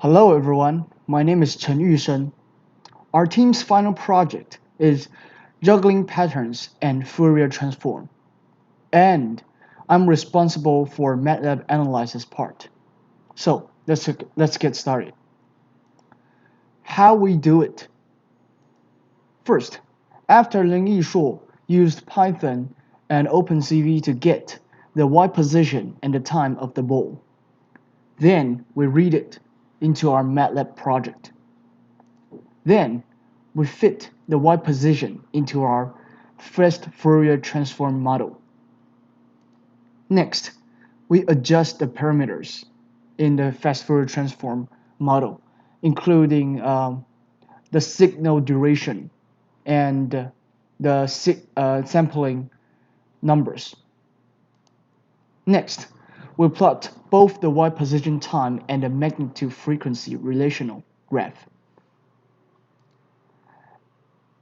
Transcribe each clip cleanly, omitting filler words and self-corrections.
Hello everyone, my name is Chen Yushen. Our team's final project is Juggling Patterns and Fourier Transform, and I'm responsible for MATLAB analysis part. So let's get started. How we do it? First, after Ling Yishuo used Python and OpenCV to get the Y position and the time of the ball, then we read it into our MATLAB project. Then we fit the Y position into our first Fourier transform model. Next, we adjust the parameters in the fast Fourier transform model, including the signal duration and the sampling numbers. Next, we plot both the Y position time and the magnitude frequency relational graph.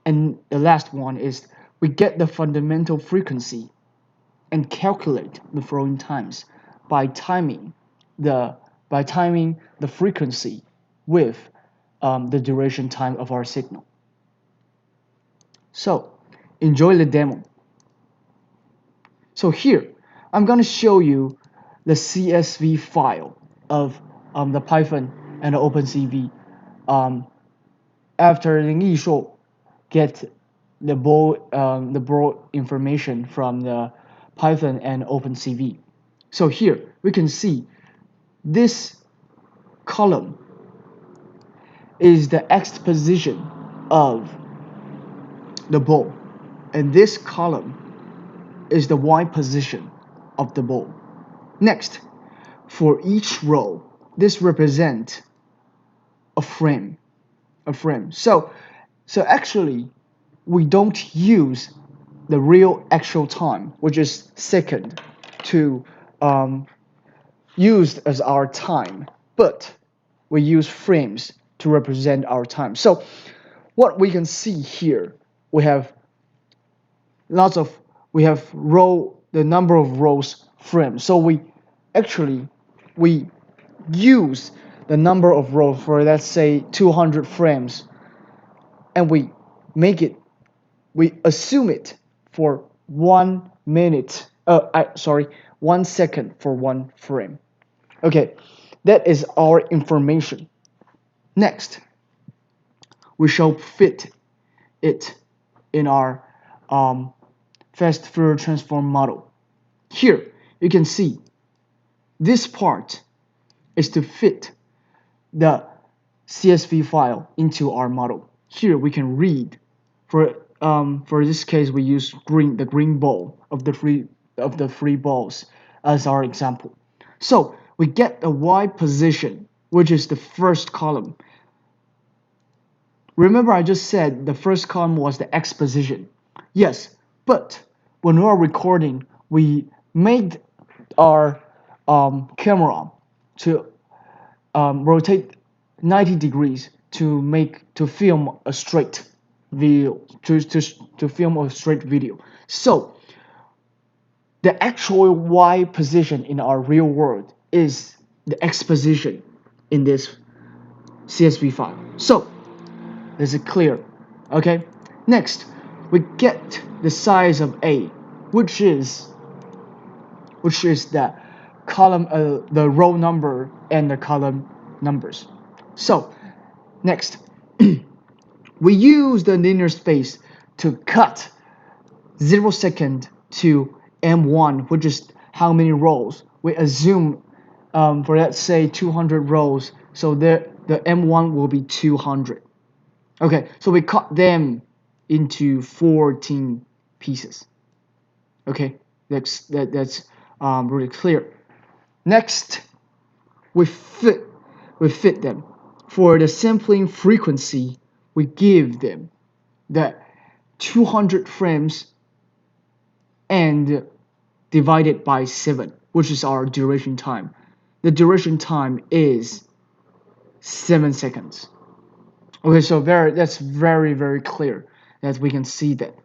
And the last one is we get the fundamental frequency and calculate the flowing times by timing the frequency with the duration time of our signal. So enjoy the demo. So here I'm going to show you the CSV file of the Python and the OpenCV after Ling Yishuo get the broad information from the Python and OpenCV. So here we can see this column is the X position of the ball, and this column is the Y position of the ball. Next, for each row, this represents a frame. So actually, we don't use the real actual time, which is second, to used as our time, but we use frames to represent our time. So what we can see here, we have the number of rows frames. So we use the number of rows for, let's say, 200 frames, and we assume it for 1 minute, 1 second for one frame. Okay, that is our information. Next, we shall fit it in our fast Fourier transform model. Here you can see this part is to fit the CSV file into our model. Here we can read. For this case, we use the green ball of the three balls as our example. So we get the Y position, which is the first column. Remember, I just said the first column was the X position. Yes, but when we are recording, we made our camera to rotate 90 degrees to film a straight video, to film a straight video. So the actual Y position in our real world is the X position in this CSV file. So is it clear? Okay. Next, we get the size of A, which is the column, the row number and the column numbers. So next, we use the linear space to cut 0 second to M1, which is how many rows. We assume for, let's say, 200 rows, so the M1 will be 200. Okay, so we cut them into 14 pieces. Okay, that's really clear. Next, we fit them. For the sampling frequency, we give them the 200 frames and divided by 7, which is our duration time. The duration time is 7 seconds. Okay, so that's very clear that we can see that.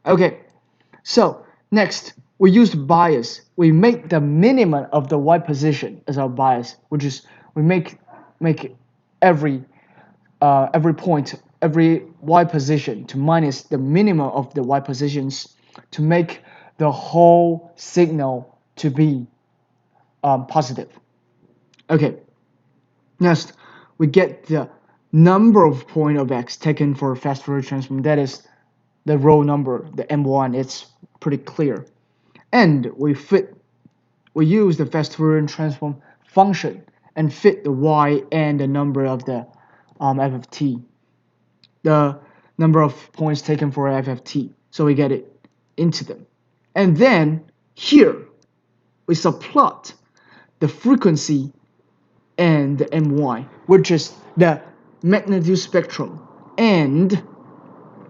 Okay, so next we use bias. We make the minimum of the Y position as our bias, which is we make make every point, every y position to minus the minimum of the y positions to make the whole signal to be positive. Okay, next we get the number of point of x taken for a fast Fourier transform. That is the row number, the M1. It's pretty clear. And we use the fast Fourier transform function and fit the y and the number of the f of t, the number of points taken for f of t. So we get it into them. And then here we subplot the frequency and the my, which is the magnitude spectrum and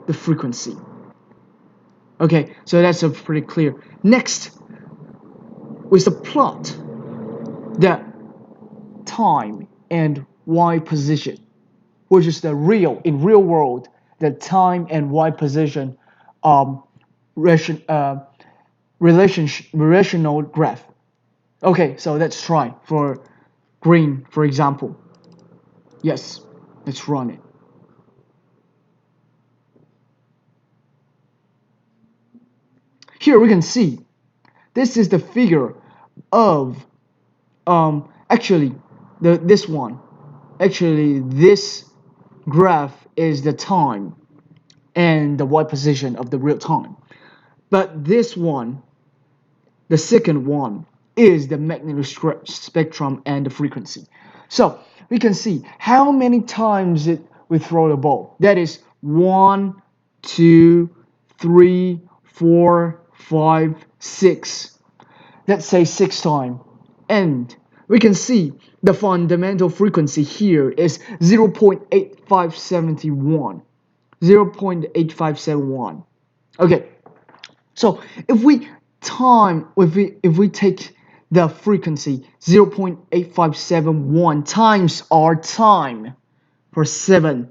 the frequency. Okay, so that's pretty clear. Next, we subplot the time and y position, which is the in real world, the time and y position relational graph. Okay, so let's try for green, for example. Yes, let's run it. Here we can see this is the figure of actually this one. Actually, this graph is the time and the y position of the real time. But this one, the second one, is the magnitude spectrum and the frequency. So we can see how many times we throw the ball. That is 1, 2, 3, 4, 5, 6. Let's say 6 times. And we can see the fundamental frequency here is 0.8571. 0.8571. Okay, so if we take the frequency 0.8571 times our time for 7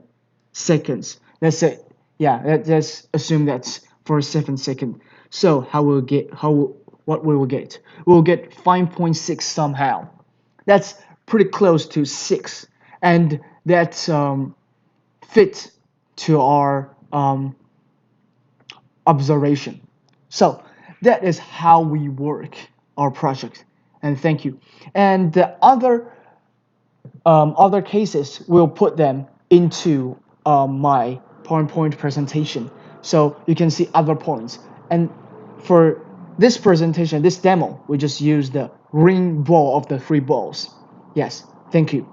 seconds. Let's say, yeah, let's assume that's for 7 seconds. So what we will get? We'll get 5.6 somehow. That's pretty close to 6, and that's fit to our observation. So that is how we work our project. And thank you. And the other cases, we'll put them into my PowerPoint presentation, so you can see other points. And for this presentation, this demo, we just use the ring ball of the 3 balls. Yes, thank you.